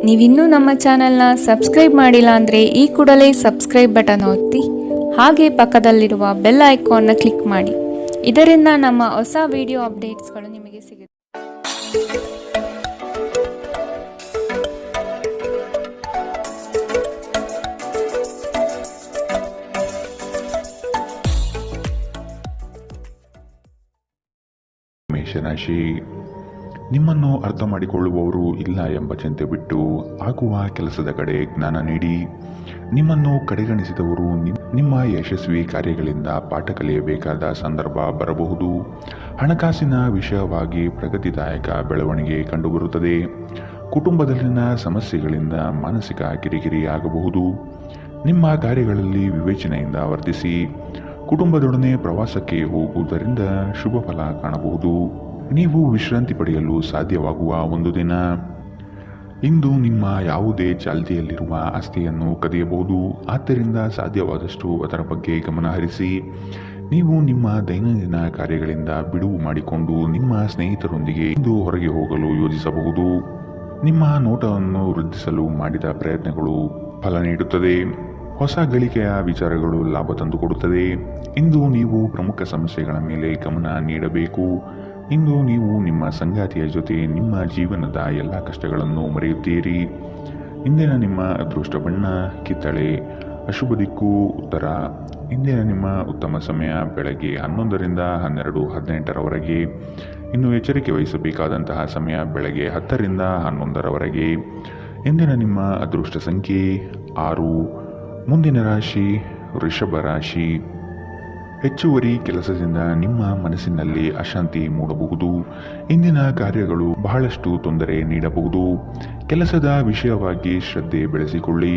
ನೀವಿನ್ನೂ ನಮ್ಮ ಚಾನೆಲ್ನ ಸಬ್ಸ್ಕ್ರೈಬ್ ಮಾಡಿಲ್ಲ ಅಂದರೆ ಈ ಕೂಡಲೇ ಸಬ್ಸ್ಕ್ರೈಬ್ ಬಟನ್ ಒತ್ತಿ ಹಾಗೆ ಪಕ್ಕದಲ್ಲಿರುವ ಬೆಲ್ ಐಕಾನ್ನ ಕ್ಲಿಕ್ ಮಾಡಿ. ಇದರಿಂದ ನಮ್ಮ ಹೊಸ ವಿಡಿಯೋ ಅಪ್ಡೇಟ್ಸ್ಗಳು ನಿಮಗೆ ಸಿಗುತ್ತೆ. ಮೇಷರಾಶಿ, ನಿಮ್ಮನ್ನು ಅರ್ಥ ಮಾಡಿಕೊಳ್ಳುವವರು ಇಲ್ಲ ಎಂಬ ಚಿಂತೆ ಬಿಟ್ಟು ಆಗುವ ಕೆಲಸದ ಕಡೆ ಜ್ಞಾನ ನೀಡಿ. ನಿಮ್ಮನ್ನು ಕಡೆಗಣಿಸಿದವರು ನಿಮ್ಮ ಯಶಸ್ವಿ ಕಾರ್ಯಗಳಿಂದ ಪಾಠ ಕಲಿಯಬೇಕಾದ ಸಂದರ್ಭ ಬರಬಹುದು. ಹಣಕಾಸಿನ ವಿಷಯವಾಗಿ ಪ್ರಗತಿದಾಯಕ ಬೆಳವಣಿಗೆ ಕಂಡುಬರುತ್ತದೆ. ಕುಟುಂಬದಲ್ಲಿನ ಸಮಸ್ಯೆಗಳಿಂದ ಮಾನಸಿಕ ಕಿರಿಕಿರಿ ಆಗಬಹುದು. ನಿಮ್ಮ ಕಾರ್ಯಗಳಲ್ಲಿ ವಿವೇಚನೆಯಿಂದ ವರ್ತಿಸಿ. ಕುಟುಂಬದೊಡನೆ ಪ್ರವಾಸಕ್ಕೆ ಹೋಗುವುದರಿಂದ ಶುಭ ಫಲ ಕಾಣಬಹುದು. ನೀವು ವಿಶ್ರಾಂತಿ ಪಡೆಯಲು ಸಾಧ್ಯವಾಗುವ ಒಂದು ದಿನ. ಇಂದು ನಿಮ್ಮ ಯಾವುದೇ ಚಾಲ್ತಿಯಲ್ಲಿರುವ ಆಸ್ತಿಯನ್ನು ಕದಿಯಬಹುದು. ಆದ್ದರಿಂದ ಸಾಧ್ಯವಾದಷ್ಟು ಅದರ ಬಗ್ಗೆ ಗಮನ ಹರಿಸಿ. ನೀವು ನಿಮ್ಮ ದೈನಂದಿನ ಕಾರ್ಯಗಳಿಂದ ಬಿಡುವು ಮಾಡಿಕೊಂಡು ನಿಮ್ಮ ಸ್ನೇಹಿತರೊಂದಿಗೆ ಇಂದು ಹೊರಗೆ ಹೋಗಲು ಯೋಜಿಸಬಹುದು. ನಿಮ್ಮ ನೋಟವನ್ನು ವೃದ್ಧಿಸಲು ಮಾಡಿದ ಪ್ರಯತ್ನಗಳು ಫಲ ನೀಡುತ್ತದೆ. ಹೊಸ ಗಳಿಕೆಯ ವಿಚಾರಗಳು ಲಾಭ ತಂದುಕೊಡುತ್ತದೆ. ಇಂದು ನೀವು ಪ್ರಮುಖ ಸಮಸ್ಯೆಗಳ ಮೇಲೆ ಗಮನ ನೀಡಬೇಕು. ಇಂದು ನೀವು ನಿಮ್ಮ ಸಂಗಾತಿಯ ಜೊತೆ ನಿಮ್ಮ ಜೀವನದ ಎಲ್ಲ ಕಷ್ಟಗಳನ್ನು ಮರೆಯುತ್ತೀರಿ. ಇಂದಿನ ನಿಮ್ಮ ಅದೃಷ್ಟ ಬಣ್ಣ ಕಿತ್ತಳೆ, ಅಶುಭ ದಿಕ್ಕು ಉತ್ತರ. ಇಂದಿನ ನಿಮ್ಮ ಉತ್ತಮ ಸಮಯ ಬೆಳಗ್ಗೆ 11ರಿಂದ 12:18ರವರೆಗೆ. ಇನ್ನು ಎಚ್ಚರಿಕೆ ವಹಿಸಬೇಕಾದಂತಹ ಸಮಯ ಬೆಳಗ್ಗೆ 10ರಿಂದ 11ರವರೆಗೆ. ಇಂದಿನ ನಿಮ್ಮ ಅದೃಷ್ಟ ಸಂಖ್ಯೆ 6. ಮುಂದಿನ ರಾಶಿ ವೃಷಭ ರಾಶಿ. ಹೆಚ್ಚುವರಿ ಕೆಲಸದಿಂದ ನಿಮ್ಮ ಮನಸ್ಸಿನಲ್ಲಿ ಅಶಾಂತಿ ಮೂಡಬಹುದು. ಇಂದಿನ ಕಾರ್ಯಗಳು ಬಹಳಷ್ಟು ತೊಂದರೆ ನೀಡಬಹುದು. ಕೆಲಸದ ವಿಷಯವಾಗಿ ಶ್ರದ್ಧೆ ಬೆಳೆಸಿಕೊಳ್ಳಿ.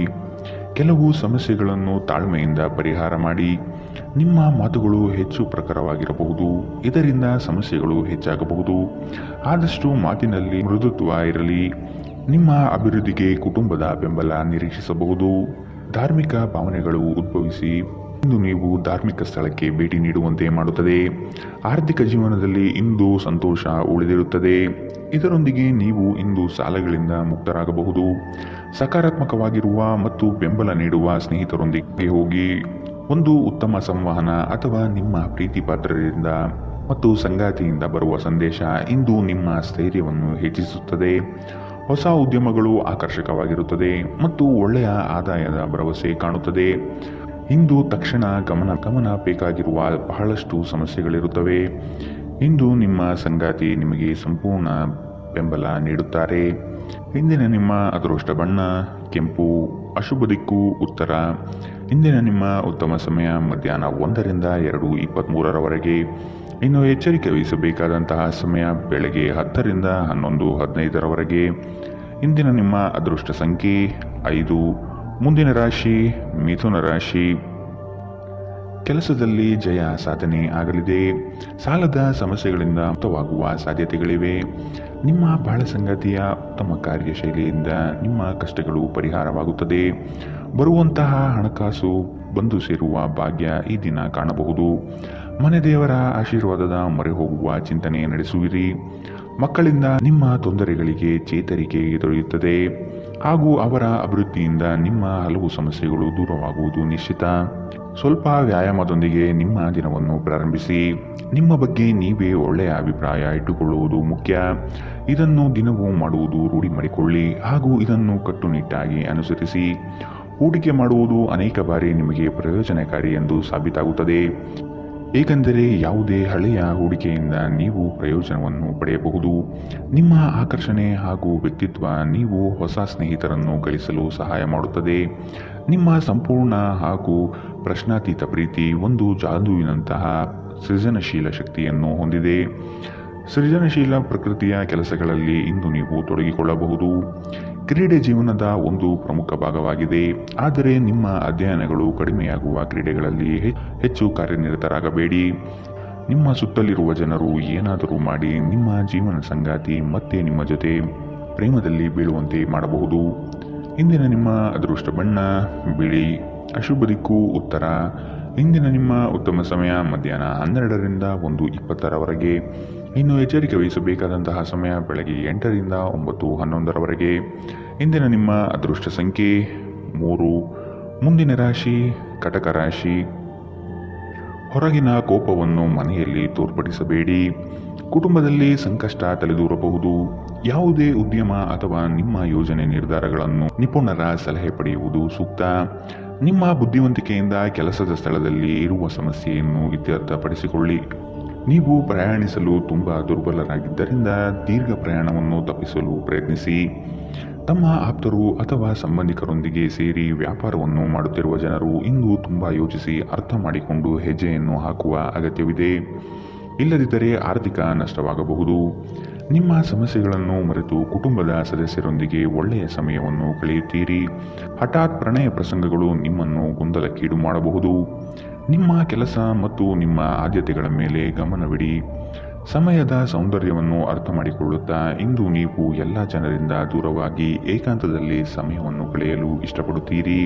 ಕೆಲವು ಸಮಸ್ಯೆಗಳನ್ನು ತಾಳ್ಮೆಯಿಂದ ಪರಿಹಾರ ಮಾಡಿ. ನಿಮ್ಮ ಮಾತುಗಳು ಹೆಚ್ಚು ಪ್ರಖರವಾಗಿರಬಹುದು. ಇದರಿಂದ ಸಮಸ್ಯೆಗಳು ಹೆಚ್ಚಾಗಬಹುದು. ಆದಷ್ಟು ಮಾತಿನಲ್ಲಿ ಮೃದುತ್ವ ಇರಲಿ. ನಿಮ್ಮ ಅಭಿವೃದ್ಧಿಗೆ ಕುಟುಂಬದ ಬೆಂಬಲ ನಿರೀಕ್ಷಿಸಬಹುದು. ಧಾರ್ಮಿಕ ಭಾವನೆಗಳು ಉದ್ಭವಿಸಿ ಇಂದು ನೀವು ಧಾರ್ಮಿಕ ಸ್ಥಳಕ್ಕೆ ಭೇಟಿ ನೀಡುವಂತೆ ಮಾಡುತ್ತದೆ. ಆರ್ಥಿಕ ಜೀವನದಲ್ಲಿ ಇಂದು ಸಂತೋಷ ಉಳಿದಿರುತ್ತದೆ. ಇದರೊಂದಿಗೆ ನೀವು ಇಂದು ಸಾಲಗಳಿಂದ ಮುಕ್ತರಾಗಬಹುದು. ಸಕಾರಾತ್ಮಕವಾಗಿರುವ ಮತ್ತು ಬೆಂಬಲ ನೀಡುವ ಸ್ನೇಹಿತರೊಂದಿಗೆ ಹೋಗಿ. ಒಂದು ಉತ್ತಮ ಸಂವಹನ ಅಥವಾ ನಿಮ್ಮ ಪ್ರೀತಿ ಪಾತ್ರರಿಂದ ಮತ್ತು ಸಂಗಾತಿಯಿಂದ ಬರುವ ಸಂದೇಶ ಇಂದು ನಿಮ್ಮ ಸ್ಥೈರ್ಯವನ್ನು ಹೆಚ್ಚಿಸುತ್ತದೆ. ಹೊಸ ಉದ್ಯಮಗಳು ಆಕರ್ಷಕವಾಗಿರುತ್ತದೆ ಮತ್ತು ಒಳ್ಳೆಯ ಆದಾಯದ ಭರವಸೆ ಕಾಣುತ್ತದೆ. ಇಂದು ತಕ್ಷಣ ಗಮನ ಬೇಕಾಗಿರುವ ಬಹಳಷ್ಟು ಸಮಸ್ಯೆಗಳಿರುತ್ತವೆ. ಇಂದು ನಿಮ್ಮ ಸಂಗಾತಿ ನಿಮಗೆ ಸಂಪೂರ್ಣ ಬೆಂಬಲ ನೀಡುತ್ತಾರೆ. ಇಂದಿನ ನಿಮ್ಮ ಅದೃಷ್ಟ ಬಣ್ಣ ಕೆಂಪು, ಅಶುಭ ದಿಕ್ಕು ಉತ್ತರ. ಇಂದಿನ ನಿಮ್ಮ ಉತ್ತಮ ಸಮಯ ಮಧ್ಯಾಹ್ನ 1ರಿಂದ 2:23ರವರೆಗೆ. ಇನ್ನು ಎಚ್ಚರಿಕೆ ವಹಿಸಬೇಕಾದಂತಹ ಸಮಯ ಬೆಳಗ್ಗೆ 10ರಿಂದ 11:15ರವರೆಗೆ. ಇಂದಿನ ನಿಮ್ಮ ಅದೃಷ್ಟ ಸಂಖ್ಯೆ 5. ಮುಂದಿನ ರಾಶಿ ಮಿಥುನ ರಾಶಿ. ಕೆಲಸದಲ್ಲಿ ಜಯ ಸಾಧನೆ ಆಗಲಿದೆ. ಸಾಲದ ಸಮಸ್ಯೆಗಳಿಂದ ಮುಕ್ತವಾಗುವ ಸಾಧ್ಯತೆಗಳಿವೆ. ನಿಮ್ಮ ಬಾಳ ಸಂಗಾತಿಯ ಉತ್ತಮ ಕಾರ್ಯಶೈಲಿಯಿಂದ ನಿಮ್ಮ ಕಷ್ಟಗಳು ಪರಿಹಾರವಾಗುತ್ತದೆ. ಬರುವಂತಹ ಹಣಕಾಸು ಬಂದು ಸೇರುವ ಭಾಗ್ಯ ಈ ದಿನ ಕಾಣಬಹುದು. ಮನೆ ದೇವರ ಆಶೀರ್ವಾದದ ಮೊರೆ ಹೋಗುವ ಚಿಂತನೆ ನಡೆಸುವಿರಿ. ಮಕ್ಕಳಿಂದ ನಿಮ್ಮ ತೊಂದರೆಗಳಿಗೆ ಚೇತರಿಕೆ ದೊರೆಯುತ್ತದೆ ಹಾಗೂ ಅವರ ಅಭಿವೃದ್ಧಿಯಿಂದ ನಿಮ್ಮ ಹಲವು ಸಮಸ್ಯೆಗಳು ದೂರವಾಗುವುದು ನಿಶ್ಚಿತ. ಸ್ವಲ್ಪ ವ್ಯಾಯಾಮದೊಂದಿಗೆ ನಿಮ್ಮ ದಿನವನ್ನು ಪ್ರಾರಂಭಿಸಿ. ನಿಮ್ಮ ಬಗ್ಗೆ ನೀವೇ ಒಳ್ಳೆಯ ಅಭಿಪ್ರಾಯ ಇಟ್ಟುಕೊಳ್ಳುವುದು ಮುಖ್ಯ. ಇದನ್ನು ದಿನವೂ ಮಾಡುವುದು ರೂಢಿ ಮಾಡಿಕೊಳ್ಳಿ ಹಾಗೂ ಇದನ್ನು ಕಟ್ಟುನಿಟ್ಟಾಗಿ ಅನುಸರಿಸಿ. ಹೂಡಿಕೆ ಮಾಡುವುದು ಅನೇಕ ಬಾರಿ ನಿಮಗೆ ಪ್ರಯೋಜನಕಾರಿ ಎಂದು ಸಾಬೀತಾಗುತ್ತದೆ. ಏಕೆಂದರೆ ಯಾವುದೇ ಹಳೆಯ ಹೂಡಿಕೆಯಿಂದ ನೀವು ಪ್ರಯೋಜನವನ್ನು ಪಡೆಯಬಹುದು. ನಿಮ್ಮ ಆಕರ್ಷಣೆ ಹಾಗೂ ವ್ಯಕ್ತಿತ್ವ ನೀವು ಹೊಸ ಸ್ನೇಹಿತರನ್ನು ಗಳಿಸಲು ಸಹಾಯ ಮಾಡುತ್ತದೆ. ನಿಮ್ಮ ಸಂಪೂರ್ಣ ಹಾಗೂ ಪ್ರಶ್ನಾತೀತ ಪ್ರೀತಿ ಒಂದು ಜಾದುವಿನಂತಹ ಸೃಜನಶೀಲ ಶಕ್ತಿಯನ್ನು ಹೊಂದಿದೆ. ಸೃಜನಶೀಲ ಪ್ರಕೃತಿಯ ಕೆಲಸಗಳಲ್ಲಿ ಇಂದು ನೀವು ತೊಡಗಿಕೊಳ್ಳಬಹುದು. ಕ್ರೀಡೆ ಜೀವನದ ಒಂದು ಪ್ರಮುಖ ಭಾಗವಾಗಿದೆ. ಆದರೆ ನಿಮ್ಮ ಅಧ್ಯಯನಗಳು ಕಡಿಮೆಯಾಗುವ ಕ್ರೀಡೆಗಳಲ್ಲಿ ಹೆಚ್ಚು ಕಾರ್ಯನಿರತರಾಗಬೇಡಿ. ನಿಮ್ಮ ಸುತ್ತಲಿರುವ ಜನರು ಏನಾದರೂ ಮಾಡಿ ನಿಮ್ಮ ಜೀವನ ಸಂಗಾತಿ ಮತ್ತೆ ನಿಮ್ಮ ಜೊತೆ ಪ್ರೇಮದಲ್ಲಿ ಬೀಳುವಂತೆ ಮಾಡಬಹುದು. ಇಂದಿನ ನಿಮ್ಮ ಅದೃಷ್ಟ ಬಣ್ಣ ಬಿಳಿ, ಅಶುಭ ದಿಕ್ಕು ಉತ್ತರ. ಇಂದಿನ ನಿಮ್ಮ ಉತ್ತಮ ಸಮಯ ಮಧ್ಯಾಹ್ನ 12ರಿಂದ 1:20ರವರೆಗೆ. ಇನ್ನು ಎಚ್ಚರಿಕೆ ವಹಿಸಬೇಕಾದಂತಹ ಸಮಯ ಬೆಳಗ್ಗೆ 8ರಿಂದ 9:11ರವರೆಗೆ. ಇಂದಿನ ನಿಮ್ಮ ಅದೃಷ್ಟ ಸಂಖ್ಯೆ 3. ಮುಂದಿನ ರಾಶಿ ಕಟಕ ರಾಶಿ. ಹೊರಗಿನ ಕೋಪವನ್ನು ಮನೆಯಲ್ಲಿ ತೋರ್ಪಡಿಸಬೇಡಿ. ಕುಟುಂಬದಲ್ಲಿ ಸಂಕಷ್ಟ ತಲೆದೂರಬಹುದು. ಯಾವುದೇ ಉದ್ಯಮ ಅಥವಾ ನಿಮ್ಮ ಯೋಜನೆ ನಿರ್ಧಾರಗಳನ್ನು ನಿಪುಣರ ಸಲಹೆ ಪಡೆಯುವುದು ಸೂಕ್ತ. ನಿಮ್ಮ ಬುದ್ಧಿವಂತಿಕೆಯಿಂದ ಕೆಲಸದ ಸ್ಥಳದಲ್ಲಿ ಇರುವ ಸಮಸ್ಯೆಯನ್ನು ಇತ್ಯರ್ಥಪಡಿಸಿಕೊಳ್ಳಿ. ನೀವು ಪ್ರಯಾಣಿಸಲು ತುಂಬ ದುರ್ಬಲರಾಗಿದ್ದರಿಂದ ದೀರ್ಘ ಪ್ರಯಾಣವನ್ನು ತಪ್ಪಿಸಲು ಪ್ರಯತ್ನಿಸಿ. ತಮ್ಮ ಆಪ್ತರು ಅಥವಾ ಸಂಬಂಧಿಕರೊಂದಿಗೆ ಸೇರಿ ವ್ಯಾಪಾರವನ್ನು ಮಾಡುತ್ತಿರುವ ಜನರು ಇಂದು ತುಂಬ ಯೋಚಿಸಿ ಅರ್ಥ ಮಾಡಿಕೊಂಡು ಹೆಜ್ಜೆಯನ್ನು ಹಾಕುವ ಅಗತ್ಯವಿದೆ. ಇಲ್ಲದಿದ್ದರೆ ಆರ್ಥಿಕ ನಷ್ಟವಾಗಬಹುದು. ನಿಮ್ಮ ಸಮಸ್ಯೆಗಳನ್ನು ಮರೆತು ಕುಟುಂಬದ ಸದಸ್ಯರೊಂದಿಗೆ ಒಳ್ಳೆಯ ಸಮಯವನ್ನು ಕಳೆಯುತ್ತೀರಿ. ಹಠಾತ್ ಪ್ರಣಯ ಪ್ರಸಂಗಗಳು ನಿಮ್ಮನ್ನು ಗೊಂದಲಕ್ಕೀಡು ಮಾಡಬಹುದು. ನಿಮ್ಮ ಕೆಲಸ ಮತ್ತು ನಿಮ್ಮ ಆದ್ಯತೆಗಳ ಮೇಲೆ ಗಮನವಿಡಿ. ಸಮಯದ ಸೌಂದರ್ಯವನ್ನು ಅರ್ಥ ಮಾಡಿಕೊಳ್ಳುತ್ತಾ ಇಂದು ನೀವು ಎಲ್ಲ ಜನರಿಂದ ದೂರವಾಗಿ ಏಕಾಂತದಲ್ಲಿ ಸಮಯವನ್ನು ಕಳೆಯಲು ಇಷ್ಟಪಡುತ್ತೀರಿ.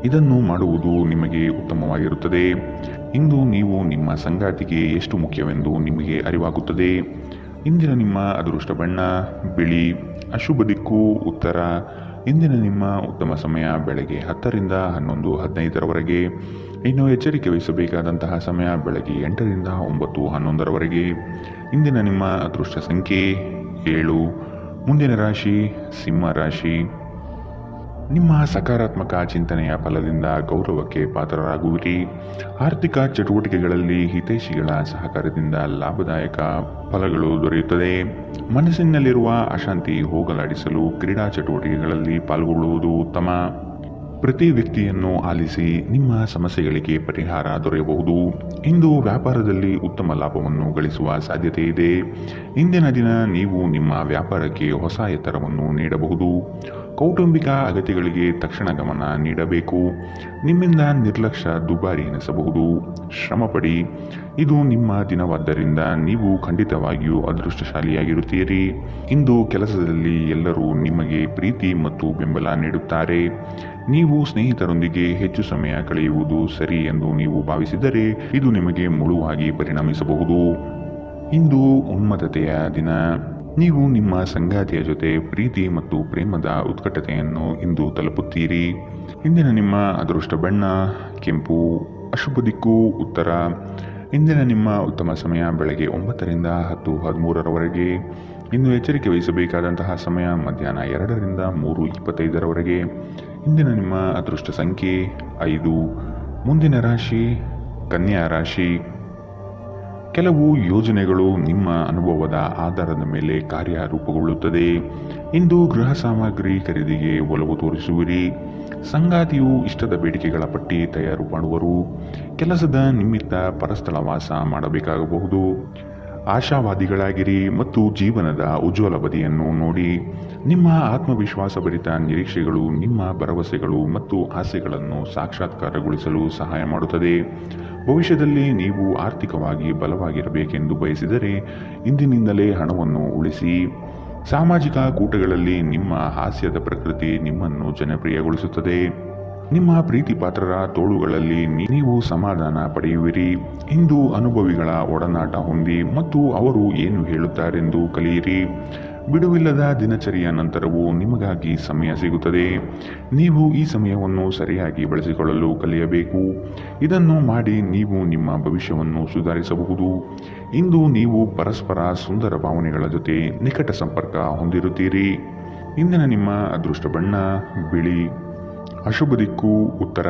ಇದನ್ನು ಮಾಡುವುದು ನಿಮಗೆ ಉತ್ತಮವಾಗಿರುತ್ತದೆ. ಇಂದು ನೀವು ನಿಮ್ಮ ಸಂಗಾತಿಗೆ ಎಷ್ಟು ಮುಖ್ಯವೆಂದು ನಿಮಗೆ ಅರಿವಾಗುತ್ತದೆ. ಇಂದಿನ ನಿಮ್ಮ ಅದೃಷ್ಟ ಬಣ್ಣ ಬಿಳಿ. ಅಶುಭ ದಿಕ್ಕು ಉತ್ತರ. ಇಂದಿನ ನಿಮ್ಮ ಉತ್ತಮ ಸಮಯ ಬೆಳಗ್ಗೆ 10 ರಿಂದ 11:15 ಇನ್ನು ಎಚ್ಚರಿಕೆ ವಹಿಸಬೇಕಾದಂತಹ ಸಮಯ ಬೆಳಗ್ಗೆ 8 ರಿಂದ 9:11 ಇಂದಿನ ನಿಮ್ಮ ಅದೃಷ್ಟ ಸಂಖ್ಯೆ 7. ಮುಂದಿನ ರಾಶಿ ಸಿಂಹ ರಾಶಿ. ನಿಮ್ಮ ಸಕಾರಾತ್ಮಕ ಚಿಂತನೆಯ ಫಲದಿಂದ ಗೌರವಕ್ಕೆ ಪಾತ್ರರಾಗುವಿರಿ. ಆರ್ಥಿಕ ಚಟುವಟಿಕೆಗಳಲ್ಲಿ ಹಿತೈಷಿಗಳ ಸಹಕಾರದಿಂದ ಲಾಭದಾಯಕ ಫಲಗಳು ದೊರೆಯುತ್ತದೆ. ಮನಸ್ಸಿನಲ್ಲಿರುವ ಅಶಾಂತಿ ಹೋಗಲಾಡಿಸಲು ಕ್ರೀಡಾ ಚಟುವಟಿಕೆಗಳಲ್ಲಿ ಪಾಲ್ಗೊಳ್ಳುವುದು ಉತ್ತಮ. ಪ್ರತಿ ವ್ಯಕ್ತಿಯನ್ನು ಆಲಿಸಿ ನಿಮ್ಮ ಸಮಸ್ಯೆಗಳಿಗೆ ಪರಿಹಾರ ದೊರೆಯಬಹುದು. ಇಂದು ವ್ಯಾಪಾರದಲ್ಲಿ ಉತ್ತಮ ಲಾಭವನ್ನು ಗಳಿಸುವ ಸಾಧ್ಯತೆ ಇದೆ. ಇಂದಿನ ದಿನ ನೀವು ನಿಮ್ಮ ವ್ಯಾಪಾರಕ್ಕೆ ಹೊಸ ಎತ್ತರವನ್ನು ನೀಡಬಹುದು. ಕೌಟುಂಬಿಕ ಅಗತ್ಯಗಳಿಗೆ ತಕ್ಷಣ ಗಮನ ನೀಡಬೇಕು. ನಿಮ್ಮಿಂದ ನಿರ್ಲಕ್ಷ್ಯ ದುಬಾರಿ ಎನಿಸಬಹುದು. ಶ್ರಮಪಡಿ. ಇದು ನಿಮ್ಮ ದಿನವಾದ್ದರಿಂದ ನೀವು ಖಂಡಿತವಾಗಿಯೂ ಅದೃಷ್ಟಶಾಲಿಯಾಗಿರುತ್ತೀರಿ. ಇಂದು ಕೆಲಸದಲ್ಲಿ ಎಲ್ಲರೂ ನಿಮಗೆ ಪ್ರೀತಿ ಮತ್ತು ಬೆಂಬಲ ನೀಡುತ್ತಾರೆ. ನೀವು ಸ್ನೇಹಿತರೊಂದಿಗೆ ಹೆಚ್ಚು ಸಮಯ ಕಳೆಯುವುದು ಸರಿ ಎಂದು ನೀವು ಭಾವಿಸಿದರೆ ಇದು ನಿಮಗೆ ಮುಳುವಾಗಿ ಪರಿಣಮಿಸಬಹುದು. ಇಂದು ಉನ್ಮತ್ತತೆಯ ದಿನ. ನೀವು ನಿಮ್ಮ ಸಂಗಾತಿಯ ಜೊತೆ ಪ್ರೀತಿ ಮತ್ತು ಪ್ರೇಮದ ಉತ್ಕಟತೆಯನ್ನು ಇಂದು ತಲುಪುತ್ತೀರಿ. ಇಂದಿನ ನಿಮ್ಮ ಅದೃಷ್ಟ ಬಣ್ಣ ಕೆಂಪು. ಅಶುಭ ದಿಕ್ಕು ಉತ್ತರ. ಇಂದಿನ ನಿಮ್ಮ ಉತ್ತಮ ಸಮಯ ಬೆಳಗ್ಗೆ 9 ರಿಂದ 10:13 ಇನ್ನು ಎಚ್ಚರಿಕೆ ವಹಿಸಬೇಕಾದಂತಹ ಸಮಯ ಮಧ್ಯಾಹ್ನ 2 ರಿಂದ 3:25 ಇಂದಿನ ನಿಮ್ಮ ಅದೃಷ್ಟ ಸಂಖ್ಯೆ 5. ಮುಂದಿನ ರಾಶಿ ಕನ್ಯಾ ರಾಶಿ. ಕೆಲವು ಯೋಜನೆಗಳು ನಿಮ್ಮ ಅನುಭವದ ಆಧಾರದ ಮೇಲೆ ಕಾರ್ಯರೂಪುಗೊಳ್ಳುತ್ತದೆ. ಇಂದು ಗೃಹ ಸಾಮಗ್ರಿ ಖರೀದಿಗೆ ಒಲವು ತೋರಿಸುವಿರಿ. ಸಂಗಾತಿಯು ಇಷ್ಟದ ಬೇಡಿಕೆಗಳ ಪಟ್ಟಿ ತಯಾರು ಮಾಡುವರು. ಕೆಲಸದ ನಿಮಿತ್ತ ಪರಸ್ಥಳ ವಾಸ ಮಾಡಬೇಕಾಗಬಹುದು. ಆಶಾವಾದಿಗಳಾಗಿರಿ ಮತ್ತು ಜೀವನದ ಉಜ್ವಲ ಬದಿಯನ್ನು ನೋಡಿ. ನಿಮ್ಮ ಆತ್ಮವಿಶ್ವಾಸಭರಿತ ನಿರೀಕ್ಷೆಗಳು ನಿಮ್ಮ ಭರವಸೆಗಳು ಮತ್ತು ಆಸೆಗಳನ್ನು ಸಾಕ್ಷಾತ್ಕಾರಗೊಳಿಸಲು ಸಹಾಯ ಮಾಡುತ್ತದೆ. ಭವಿಷ್ಯದಲ್ಲಿ ನೀವು ಆರ್ಥಿಕವಾಗಿ ಬಲವಾಗಿರಬೇಕೆಂದು ಬಯಸಿದರೆ ಇಂದಿನಿಂದಲೇ ಹಣವನ್ನು ಉಳಿಸಿ. ಸಾಮಾಜಿಕ ಕೂಟಗಳಲ್ಲಿ ನಿಮ್ಮ ಹಾಸ್ಯದ ಪ್ರಕೃತಿ ನಿಮ್ಮನ್ನು ಜನಪ್ರಿಯಗೊಳಿಸುತ್ತದೆ. ನಿಮ್ಮ ಪ್ರೀತಿ ಪಾತ್ರರ ತೋಳುಗಳಲ್ಲಿ ನೀವು ಸಮಾಧಾನ ಪಡೆಯುವಿರಿ. ಇಂದು ಅನುಭವಿಗಳ ಒಡನಾಟ ಹೊಂದಿ ಮತ್ತು ಅವರು ಏನು ಹೇಳುತ್ತಾರೆಂದು ಕಲಿಯಿರಿ. ಬಿಡುವಿಲ್ಲದ ದಿನಚರಿಯ ನಂತರವೂ ನಿಮಗಾಗಿ ಸಮಯ ಸಿಗುತ್ತದೆ. ನೀವು ಈ ಸಮಯವನ್ನು ಸರಿಯಾಗಿ ಬಳಸಿಕೊಳ್ಳಲು ಕಲಿಯಬೇಕು. ಇದನ್ನು ಮಾಡಿ ನೀವು ನಿಮ್ಮ ಭವಿಷ್ಯವನ್ನು ಸುಧಾರಿಸಬಹುದು. ಇಂದು ನೀವು ಪರಸ್ಪರ ಸುಂದರ ಭಾವನೆಗಳ ಜೊತೆ ನಿಕಟ ಸಂಪರ್ಕ ಹೊಂದಿರುತ್ತೀರಿ. ಇಂದಿನ ನಿಮ್ಮ ಅದೃಷ್ಟ ಬಣ್ಣ ಬಿಳಿ. ಅಶುಭ ದಿಕ್ಕು ಉತ್ತರ.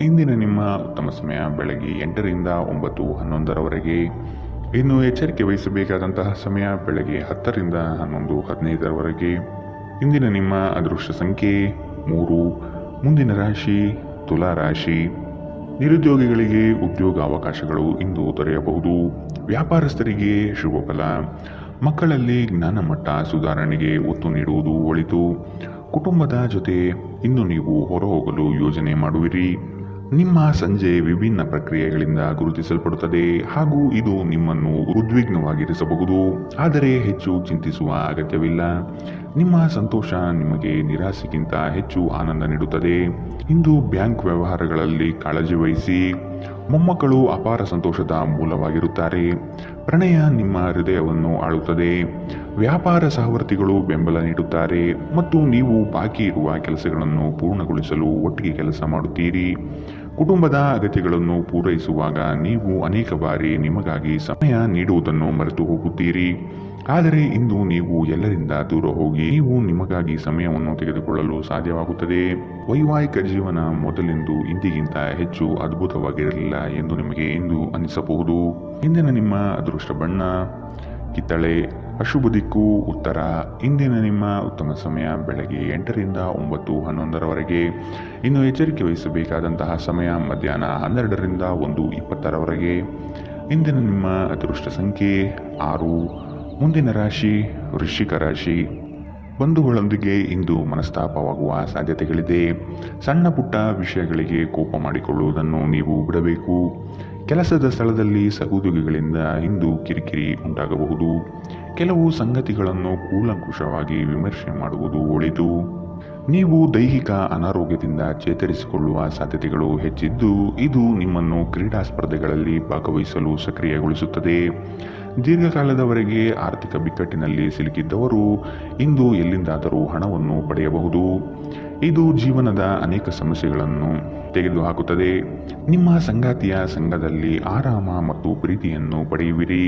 ಇಂದಿನ ನಿಮ್ಮ ಉತ್ತಮ ಸಮಯ ಬೆಳಗ್ಗೆ 8 ರಿಂದ 9:11 ಇನ್ನು ಎಚ್ಚರಿಕೆ ವಹಿಸಬೇಕಾದಂತಹ ಸಮಯ ಬೆಳಗ್ಗೆ 10 ರಿಂದ 11:15 ಇಂದಿನ ನಿಮ್ಮ ಅದೃಷ್ಟ ಸಂಖ್ಯೆ 3. ಮುಂದಿನ ರಾಶಿ ತುಲಾ ರಾಶಿ. ನಿರುದ್ಯೋಗಿಗಳಿಗೆ ಉದ್ಯೋಗ ಅವಕಾಶಗಳು ಇಂದು ದೊರೆಯಬಹುದು. ವ್ಯಾಪಾರಸ್ಥರಿಗೆ ಶುಭ ಫಲ. ಮಕ್ಕಳಲ್ಲಿ ಜ್ಞಾನಮಟ್ಟ ಸುಧಾರಣೆಗೆ ಒತ್ತು ನೀಡುವುದು ಒಳಿತು. ಕುಟುಂಬದ ಜೊತೆ ಇಂದು ನೀವು ಹೊರಹೋಗಲು ಯೋಜನೆ ಮಾಡುವಿರಿ. ನಿಮ್ಮ ಸಂಜೆ ವಿಭಿನ್ನ ಪ್ರಕ್ರಿಯೆಗಳಿಂದ ಗುರುತಿಸಲ್ಪಡುತ್ತದೆ ಹಾಗೂ ಇದು ನಿಮ್ಮನ್ನು ಉದ್ವಿಗ್ನವಾಗಿರಿಸಬಹುದು. ಆದರೆ ಹೆಚ್ಚು ಚಿಂತಿಸುವ ಅಗತ್ಯವಿಲ್ಲ. ನಿಮ್ಮ ಸಂತೋಷ ನಿಮಗೆ ನಿರಾಸೆಗಿಂತ ಹೆಚ್ಚು ಆನಂದ ನೀಡುತ್ತದೆ. ಇಂದು ಬ್ಯಾಂಕ್ ವ್ಯವಹಾರಗಳಲ್ಲಿ ಕಾಳಜಿ ವಹಿಸಿ. ಮೊಮ್ಮಕ್ಕಳು ಅಪಾರ ಸಂತೋಷದ ಮೂಲವಾಗಿರುತ್ತಾರೆ. ಪ್ರಣಯ ನಿಮ್ಮ ಹೃದಯವನ್ನು ಆಳುತ್ತದೆ. ವ್ಯಾಪಾರ ಸಹವರ್ತಿಗಳು ಬೆಂಬಲ ನೀಡುತ್ತಾರೆ ಮತ್ತು ನೀವು ಬಾಕಿ ಇರುವ ಕೆಲಸಗಳನ್ನು ಪೂರ್ಣಗೊಳಿಸಲು ಒಟ್ಟಿಗೆ ಕೆಲಸ ಮಾಡುತ್ತೀರಿ. ಕುಟುಂಬದ ಅಗತ್ಯಗಳನ್ನು ಪೂರೈಸುವಾಗ ನೀವು ಅನೇಕ ಬಾರಿ ನಿಮಗಾಗಿ ಸಮಯ ನೀಡುವುದನ್ನು ಮರೆತು ಹೋಗುತ್ತೀರಿ. ಆದರೆ ಇಂದು ನೀವು ಎಲ್ಲರಿಂದ ದೂರ ಹೋಗಿ ನೀವು ನಿಮಗಾಗಿ ಸಮಯವನ್ನು ತೆಗೆದುಕೊಳ್ಳಲು ಸಾಧ್ಯವಾಗುತ್ತದೆ. ವೈವಾಹಿಕ ಜೀವನ ಮೊದಲೆಂದು ಇಂದಿಗಿಂತ ಹೆಚ್ಚು ಅದ್ಭುತವಾಗಿರಲಿಲ್ಲ ಎಂದು ನಿಮಗೆ ಇಂದು ಅನಿಸಬಹುದು. ಇಂದಿನ ನಿಮ್ಮ ಅದೃಷ್ಟ ಬಣ್ಣ ಕಿತ್ತಳೆ. ಅಶುಭ ದಿಕ್ಕು ಉತ್ತರ. ಇಂದಿನ ನಿಮ್ಮ ಉತ್ತಮ ಸಮಯ ಬೆಳಗ್ಗೆ 8ರಿಂದ 9:11ರವರೆಗೆ. ಇನ್ನು ಎಚ್ಚರಿಕೆ ವಹಿಸಬೇಕಾದಂತಹ ಸಮಯ ಮಧ್ಯಾಹ್ನ 12ರಿಂದ 1:20ರವರೆಗೆ. ಇಂದಿನ ನಿಮ್ಮ ಅದೃಷ್ಟ ಸಂಖ್ಯೆ 6. ಮುಂದಿನ ರಾಶಿ ವೃಶ್ಚಿಕ ರಾಶಿ. ಬಂಧುಗಳೊಂದಿಗೆ ಇಂದು ಮನಸ್ತಾಪವಾಗುವ ಸಾಧ್ಯತೆಗಳಿದೆ. ಸಣ್ಣ ಪುಟ್ಟ ವಿಷಯಗಳಿಗೆ ಕೋಪ ಮಾಡಿಕೊಳ್ಳುವುದನ್ನು ನೀವು ಬಿಡಬೇಕು. ಕೆಲಸದ ಸ್ಥಳದಲ್ಲಿ ಸಹೋದ್ಯೋಗಿಗಳಿಂದ ಇಂದು ಕಿರಿಕಿರಿ ಉಂಟಾಗಬಹುದು. ಕೆಲವು ಸಂಗತಿಗಳನ್ನು ಕೂಲಂಕುಷವಾಗಿ ವಿಮರ್ಶೆ ಮಾಡುವುದು ಒಳಿತು. ನೀವು ದೈಹಿಕ ಅನಾರೋಗ್ಯದಿಂದ ಚೇತರಿಸಿಕೊಳ್ಳುವ ಸಾಧ್ಯತೆಗಳು ಹೆಚ್ಚಿದ್ದು ಇದು ನಿಮ್ಮನ್ನು ಕ್ರೀಡಾ ಸ್ಪರ್ಧೆಗಳಲ್ಲಿ ಭಾಗವಹಿಸಲು ಸಕ್ರಿಯಗೊಳಿಸುತ್ತದೆ. ದೀರ್ಘಕಾಲದವರೆಗೆ ಆರ್ಥಿಕ ಬಿಕ್ಕಟ್ಟಿನಲ್ಲಿ ಸಿಲುಕಿದ್ದವರು ಇಂದು ಎಲ್ಲಿಂದಾದರೂ ಹಣವನ್ನು ಪಡೆಯಬಹುದು. ಇದು ಜೀವನದ ಅನೇಕ ಸಮಸ್ಯೆಗಳನ್ನು ತೆಗೆದುಹಾಕುತ್ತದೆ. ನಿಮ್ಮ ಸಂಗಾತಿಯ ಸಂಘದಲ್ಲಿ ಆರಾಮ ಮತ್ತು ಪ್ರೀತಿಯನ್ನು ಪಡೆಯುವಿರಿ.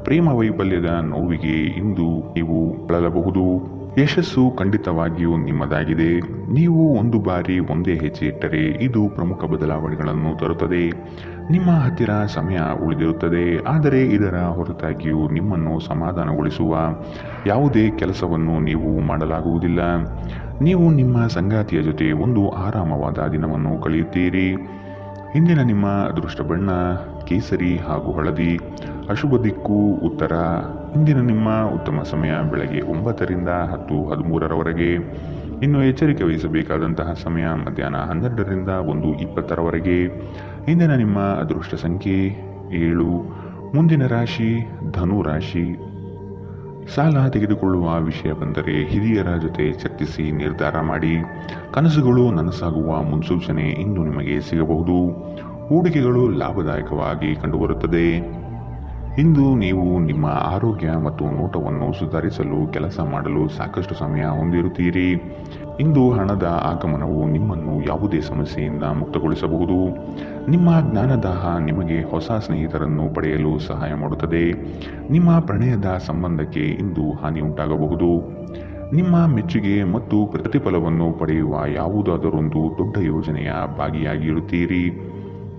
ಪ್ರೇಮ ವೈಫಲ್ಯದ ನೋವಿಗೆ ಇಂದು ನೀವು ಬಳಲಬಹುದು. ಯಶಸ್ಸು ಖಂಡಿತವಾಗಿಯೂ ನಿಮ್ಮದಾಗಿದೆ. ನೀವು ಒಂದು ಬಾರಿ ಒಂದೇ ಹೆಜ್ಜೆ ಇಟ್ಟರೆ ಇದು ಪ್ರಮುಖ ಬದಲಾವಣೆಗಳನ್ನು ತರುತ್ತದೆ. ನಿಮ್ಮ ಹತ್ತಿರ ಸಮಯ ಉಳಿದಿರುತ್ತದೆ, ಆದರೆ ಇದರ ಹೊರತಾಗಿಯೂ ನಿಮ್ಮನ್ನು ಸಮಾಧಾನಗೊಳಿಸುವ ಯಾವುದೇ ಕೆಲಸವನ್ನು ನೀವು ಮಾಡಲಾಗುವುದಿಲ್ಲ. ನೀವು ನಿಮ್ಮ ಸಂಗಾತಿಯ ಜೊತೆ ಒಂದು ಆರಾಮವಾದ ದಿನವನ್ನು ಕಳೆಯುತ್ತೀರಿ. ಇಂದಿನ ನಿಮ್ಮ ಅದೃಷ್ಟ ಬಣ್ಣ ಕೇಸರಿ ಹಾಗೂ ಹಳದಿ. ಅಶುಭ ದಿಕ್ಕು ಉತ್ತರ. ಇಂದಿನ ನಿಮ್ಮ ಉತ್ತಮ ಸಮಯ ಬೆಳಗ್ಗೆ 9ರಿಂದ 10:13ರವರೆಗೆ. ಇನ್ನು ಎಚ್ಚರಿಕೆ ವಹಿಸಬೇಕಾದಂತಹ ಸಮಯ ಮಧ್ಯಾಹ್ನ 12ರಿಂದ 1:20ರವರೆಗೆ. ಇಂದಿನ ನಿಮ್ಮ ಅದೃಷ್ಟ ಸಂಖ್ಯೆ 7. ಮುಂದಿನ ರಾಶಿ ಧನು ರಾಶಿ. ಸಾಲ ತೆಗೆದುಕೊಳ್ಳುವ ವಿಷಯ ಬಂದರೆ ಹಿರಿಯರ ಜೊತೆ ಚರ್ಚಿಸಿ ನಿರ್ಧಾರ ಮಾಡಿ. ಕನಸುಗಳು ನನಸಾಗುವ ಮುನ್ಸೂಚನೆ ಇಂದು ನಿಮಗೆ ಸಿಗಬಹುದು. ಹೂಡಿಕೆಗಳು ಲಾಭದಾಯಕವಾಗಿ ಕಂಡುಬರುತ್ತದೆ. ಇಂದು ನೀವು ನಿಮ್ಮ ಆರೋಗ್ಯ ಮತ್ತು ನೋಟವನ್ನು ಸುಧಾರಿಸಲು ಕೆಲಸ ಮಾಡಲು ಸಾಕಷ್ಟು ಸಮಯ ಹೊಂದಿರುತ್ತೀರಿ. ಇಂದು ಹಣದ ಆಗಮನವು ನಿಮ್ಮನ್ನು ಯಾವುದೇ ಸಮಸ್ಯೆಯಿಂದ ಮುಕ್ತಗೊಳಿಸಬಹುದು. ನಿಮ್ಮ ಜ್ಞಾನದಾಹ ನಿಮಗೆ ಹೊಸ ಸ್ನೇಹಿತರನ್ನು ಪಡೆಯಲು ಸಹಾಯ ಮಾಡುತ್ತದೆ. ನಿಮ್ಮ ಪ್ರಣಯದ ಸಂಬಂಧಕ್ಕೆ ಇಂದು ಹಾನಿ ಉಂಟಾಗಬಹುದು. ನಿಮ್ಮ ಮೆಚ್ಚುಗೆ ಮತ್ತು ಪ್ರತಿಫಲವನ್ನು ಪಡೆಯುವ ಯಾವುದಾದರೊಂದು ದೊಡ್ಡ ಯೋಜನೆಯ ಭಾಗಿಯಾಗಿರುತ್ತೀರಿ.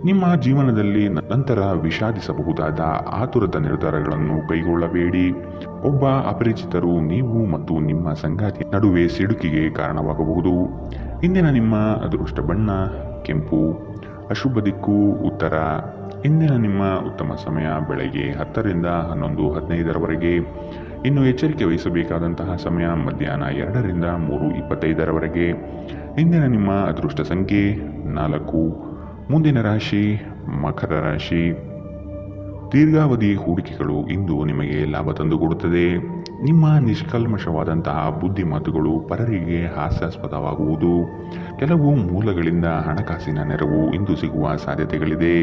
ನಿಮ್ಮ ಜೀವನದಲ್ಲಿ ನಂತರ ವಿಷಾದಿಸಬಹುದಾದ ಆತುರದ ನಿರ್ಧಾರಗಳನ್ನು ಕೈಗೊಳ್ಳಬೇಡಿ. ಒಬ್ಬ ಅಪರಿಚಿತರು ನೀವು ಮತ್ತು ನಿಮ್ಮ ಸಂಗಾತಿ ನಡುವೆ ಸಿಡುಕಿಗೆ ಕಾರಣವಾಗಬಹುದು. ಇಂದಿನ ನಿಮ್ಮ ಅದೃಷ್ಟ ಬಣ್ಣ ಕೆಂಪು. ಅಶುಭ ದಿಕ್ಕು ಉತ್ತರ. ಇಂದಿನ ನಿಮ್ಮ ಉತ್ತಮ ಸಮಯ ಬೆಳಗ್ಗೆ 10ರಿಂದ 11:15ರವರೆಗೆ. ಇನ್ನು ಎಚ್ಚರಿಕೆ ವಹಿಸಬೇಕಾದಂತಹ ಸಮಯ ಮಧ್ಯಾಹ್ನ 2ರಿಂದ 3:25ರವರೆಗೆ. ಇಂದಿನ ನಿಮ್ಮ ಅದೃಷ್ಟ ಸಂಖ್ಯೆ 4. ಮುಂದಿನ ರಾಶಿ ಮಕರ ರಾಶಿ. ದೀರ್ಘಾವಧಿ ಹೂಡಿಕೆಗಳು ಇಂದು ನಿಮಗೆ ಲಾಭ ತಂದುಕೊಡುತ್ತದೆ. ನಿಮ್ಮ ನಿಷ್ಕಲ್ಮಶವಾದಂತಹ ಬುದ್ಧಿ ಮಾತುಗಳು ಪರರಿಗೆ ಹಾಸ್ಯಾಸ್ಪದವಾಗುವುದು. ಕೆಲವು ಮೂಲಗಳಿಂದ ಹಣಕಾಸಿನ ನೆರವು ಇಂದು ಸಿಗುವ ಸಾಧ್ಯತೆಗಳಿದೆ.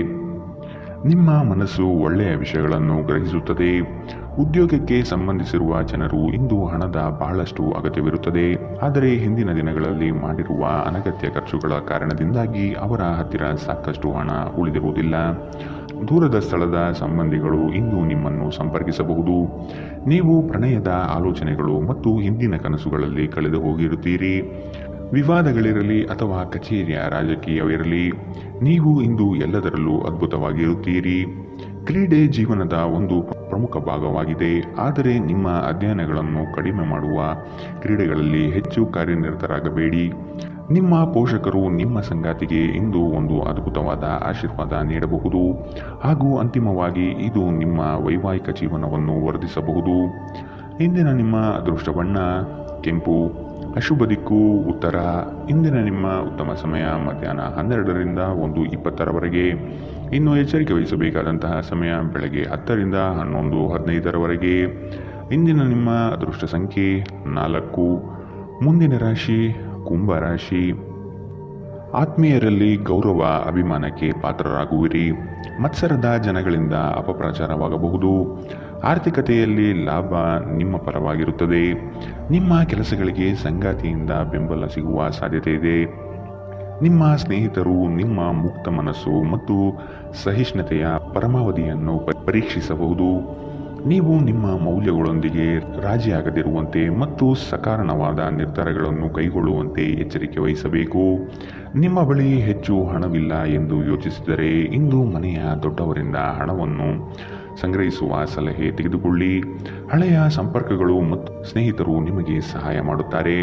ನಿಮ್ಮ ಮನಸ್ಸು ಒಳ್ಳೆಯ ವಿಷಯಗಳನ್ನು ಗ್ರಹಿಸುತ್ತದೆ. ಉದ್ಯೋಗಕ್ಕೆ ಸಂಬಂಧಿಸಿರುವ ಜನರು ಇಂದು ಹಣದ ಬಹಳಷ್ಟು ಅಗತ್ಯವಿರುತ್ತದೆ. ಆದರೆ ಹಿಂದಿನ ದಿನಗಳಲ್ಲಿ ಮಾಡಿರುವ ಅನಗತ್ಯ ಖರ್ಚುಗಳ ಕಾರಣದಿಂದಾಗಿ ಅವರ ಹತ್ತಿರ ಸಾಕಷ್ಟು ಹಣ ಉಳಿದಿರುವುದಿಲ್ಲ. ದೂರದ ಸ್ಥಳದ ಸಂಬಂಧಿಗಳು ಇಂದು ನಿಮ್ಮನ್ನು ಸಂಪರ್ಕಿಸಬಹುದು. ನೀವು ಪ್ರಣಯದ ಆಲೋಚನೆಗಳು ಮತ್ತು ಹಿಂದಿನ ಕನಸುಗಳಲ್ಲಿ ಕಳೆದು ಹೋಗಿರುತ್ತೀರಿ. ವಿವಾದಗಳಿರಲಿ ಅಥವಾ ಕಚೇರಿಯ ರಾಜಕೀಯವಿರಲಿ, ನೀವು ಇಂದು ಎಲ್ಲದರಲ್ಲೂ ಅದ್ಭುತವಾಗಿರುತ್ತೀರಿ. ಕ್ರೀಡೆ ಜೀವನದ ಒಂದು ಪ್ರಮುಖ ಭಾಗವಾಗಿದೆ, ಆದರೆ ನಿಮ್ಮ ಅಧ್ಯಯನಗಳನ್ನು ಕಡಿಮೆ ಮಾಡುವ ಕ್ರೀಡೆಗಳಲ್ಲಿ ಹೆಚ್ಚು ಕಾರ್ಯನಿರತರಾಗಬೇಡಿ. ನಿಮ್ಮ ಪೋಷಕರು ನಿಮ್ಮ ಸಂಗಾತಿಗೆ ಇಂದು ಒಂದು ಅದ್ಭುತವಾದ ಆಶೀರ್ವಾದ ನೀಡಬಹುದು ಹಾಗೂ ಅಂತಿಮವಾಗಿ ಇದು ನಿಮ್ಮ ವೈವಾಹಿಕ ಜೀವನವನ್ನು ವರ್ಧಿಸಬಹುದು. ಇಂದಿನ ನಿಮ್ಮ ಅದೃಷ್ಟ ಬಣ್ಣ ಕೆಂಪು. ಅಶುಭ ದಿಕ್ಕು ಉತ್ತರ. ಇಂದಿನ ನಿಮ್ಮ ಉತ್ತಮ ಸಮಯ ಮಧ್ಯಾಹ್ನ 12ರಿಂದ 1:20ರವರೆಗೆ. ಇನ್ನು ಎಚ್ಚರಿಕೆ ವಹಿಸಬೇಕಾದಂತಹ ಸಮಯ ಬೆಳಗ್ಗೆ 10ರಿಂದ 11:15ರವರೆಗೆ. ಇಂದಿನ ನಿಮ್ಮ ಅದೃಷ್ಟ ಸಂಖ್ಯೆ 4. ಮುಂದಿನ ರಾಶಿ ಕುಂಭ ರಾಶಿ. ಆತ್ಮೀಯರಲ್ಲಿ ಗೌರವ ಅಭಿಮಾನಕ್ಕೆ ಪಾತ್ರರಾಗುವಿರಿ. ಮತ್ಸರದ ಜನಗಳಿಂದ ಅಪಪ್ರಚಾರವಾಗಬಹುದು. ಆರ್ಥಿಕತೆಯಲ್ಲಿ ಲಾಭ ನಿಮ್ಮ ಪರವಾಗಿರುತ್ತದೆ. ನಿಮ್ಮ ಕೆಲಸಗಳಿಗೆ ಸಂಗಾತಿಯಿಂದ ಬೆಂಬಲ ಸಿಗುವ ಸಾಧ್ಯತೆ ಇದೆ. ನಿಮ್ಮ ಸ್ನೇಹಿತರು ನಿಮ್ಮ ಮುಕ್ತ ಮನಸ್ಸು ಮತ್ತು ಸಹಿಷ್ಣುತೆಯ ಪರಮಾವಧಿಯನ್ನು ಪರೀಕ್ಷಿಸಬಹುದು. ನೀವು ನಿಮ್ಮ ಮೌಲ್ಯಗಳೊಂದಿಗೆ ರಾಜಿಯಾಗದಿರುವಂತೆ ಮತ್ತು ಸಕಾರಣವಾದ ನಿರ್ಧಾರಗಳನ್ನು ಕೈಗೊಳ್ಳುವಂತೆ ಎಚ್ಚರಿಕೆ ವಹಿಸಬೇಕು. ನಿಮ್ಮ ಬಳಿ ಹೆಚ್ಚು ಹಣವಿಲ್ಲ ಎಂದು ಯೋಚಿಸಿದರೆ ಇಂದು ಮನೆಯ ದೊಡ್ಡವರಿಂದ ಹಣವನ್ನು ಸಂಗ್ರಹಿಸುವ ಸಲಹೆ ತೆಗೆದುಕೊಳ್ಳಿ. ಹಳೆಯ ಸಂಪರ್ಕಗಳು ಮತ್ತು ಸ್ನೇಹಿತರು ನಿಮಗೆ ಸಹಾಯ ಮಾಡುತ್ತಾರೆ.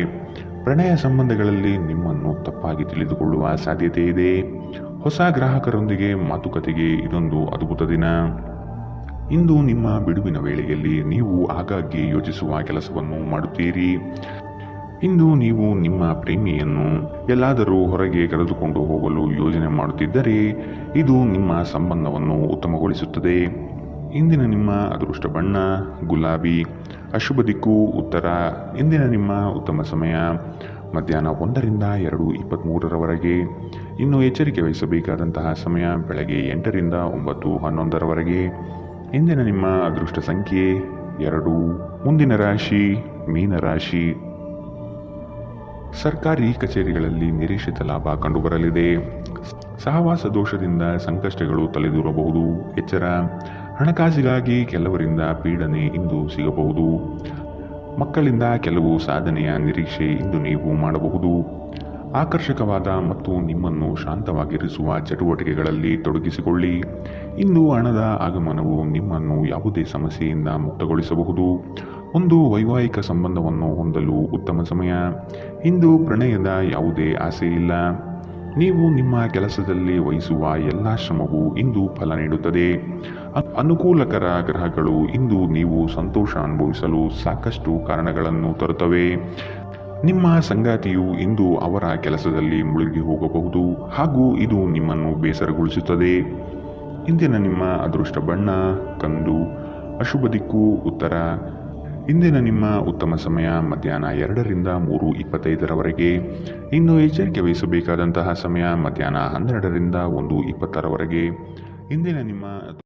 ಪ್ರಣಯ ಸಂಬಂಧಗಳಲ್ಲಿ ನಿಮ್ಮನ್ನು ತಪ್ಪಾಗಿ ತಿಳಿದುಕೊಳ್ಳುವ ಸಾಧ್ಯತೆ ಇದೆ. ಹೊಸ ಗ್ರಾಹಕರೊಂದಿಗೆ ಮಾತುಕತೆಗೆ ಇದೊಂದು ಅದ್ಭುತ ದಿನ. ಇಂದು ನಿಮ್ಮ ಬಿಡುವಿನ ವೇಳೆಯಲ್ಲಿ ನೀವು ಆಗಾಗ್ಗೆ ಯೋಚಿಸುವ ಕೆಲಸವನ್ನು ಮಾಡುತ್ತೀರಿ. ಇಂದು ನೀವು ನಿಮ್ಮ ಪ್ರೇಮಿಯನ್ನು ಎಲ್ಲಾದರೂ ಹೊರಗೆ ಕರೆದುಕೊಂಡು ಹೋಗಲು ಯೋಜನೆ ಮಾಡುತ್ತಿದ್ದರೆ ಇದು ನಿಮ್ಮ ಸಂಬಂಧವನ್ನು ಉತ್ತಮಗೊಳಿಸುತ್ತದೆ. ಇಂದಿನ ನಿಮ್ಮ ಅದೃಷ್ಟ ಬಣ್ಣ ಗುಲಾಬಿ. ಅಶುಭ ದಿಕ್ಕು ಉತ್ತರ. ಇಂದಿನ ನಿಮ್ಮ ಉತ್ತಮ ಸಮಯ ಮಧ್ಯಾಹ್ನ 1ರಿಂದ 2:23ರವರೆಗೆ. ಇನ್ನು ಎಚ್ಚರಿಕೆ ವಹಿಸಬೇಕಾದಂತಹ ಸಮಯ ಬೆಳಗ್ಗೆ 8ರಿಂದ 9:11ರವರೆಗೆ. ಇಂದಿನ ನಿಮ್ಮ ಅದೃಷ್ಟ ಸಂಖ್ಯೆ 2. ಮುಂದಿನ ರಾಶಿ ಮೀನರಾಶಿ. ಸರ್ಕಾರಿ ಕಚೇರಿಗಳಲ್ಲಿ ನಿರೀಕ್ಷಿತ ಲಾಭ ಕಂಡುಬರಲಿದೆ. ಸಹವಾಸ ದೋಷದಿಂದ ಸಂಕಷ್ಟಗಳು ತಲೆದೂರಬಹುದು. ಎಚ್ಚರ. ಹಣಕಾಸಿಗಾಗಿ ಕೆಲವರಿಂದ ಪೀಡನೆ ಇಂದು ಸಿಗಬಹುದು. ಮಕ್ಕಳಿಂದ ಕೆಲವು ಸಾಧನೆಯ ನಿರೀಕ್ಷೆ ಇಂದು ನೀವು ಮಾಡಬಹುದು. ಆಕರ್ಷಕವಾದ ಮತ್ತು ನಿಮ್ಮನ್ನು ಶಾಂತವಾಗಿರಿಸುವ ಚಟುವಟಿಕೆಗಳಲ್ಲಿ ತೊಡಗಿಸಿಕೊಳ್ಳಿ. ಇಂದು ಹಣದ ಆಗಮನವು ನಿಮ್ಮನ್ನು ಯಾವುದೇ ಸಮಸ್ಯೆಯಿಂದ ಮುಕ್ತಗೊಳಿಸಬಹುದು. ಒಂದು ವೈವಾಹಿಕ ಸಂಬಂಧವನ್ನು ಹೊಂದಲು ಉತ್ತಮ ಸಮಯ. ಇಂದು ಪ್ರಣಯದ ಯಾವುದೇ ಆಸೆ ಇಲ್ಲ. ನೀವು ನಿಮ್ಮ ಕೆಲಸದಲ್ಲಿ ವಹಿಸುವ ಎಲ್ಲ ಶ್ರಮವು ಇಂದು ಫಲ ನೀಡುತ್ತದೆ. ಅನುಕೂಲಕರ ಗ್ರಹಗಳು ಇಂದು ನೀವು ಸಂತೋಷ ಅನುಭವಿಸಲು ಸಾಕಷ್ಟು ಕಾರಣಗಳನ್ನು ತರುತ್ತವೆ. ನಿಮ್ಮ ಸಂಗಾತಿಯು ಇಂದು ಅವರ ಕೆಲಸದಲ್ಲಿ ಮುಳುಗಿ ಹೋಗಬಹುದು ಹಾಗೂ ಇದು ನಿಮ್ಮನ್ನು ಬೇಸರಗೊಳಿಸುತ್ತದೆ. ಇಂದಿನ ನಿಮ್ಮ ಅದೃಷ್ಟ ಬಣ್ಣ ಕಂದು. ಅಶುಭ ದಿಕ್ಕು ಉತ್ತರ. ಇಂದಿನ ನಿಮ್ಮ ಉತ್ತಮ ಸಮಯ ಮಧ್ಯಾಹ್ನ 2ರಿಂದ 3:25ರವರೆಗೆ. ಇನ್ನು ಎಚ್ಚರಿಕೆ ವಹಿಸಬೇಕಾದಂತಹ ಸಮಯ ಮಧ್ಯಾಹ್ನ 12ರಿಂದ 1:20ರವರೆಗೆ. ಇಂದಿನ ನಿಮ್ಮ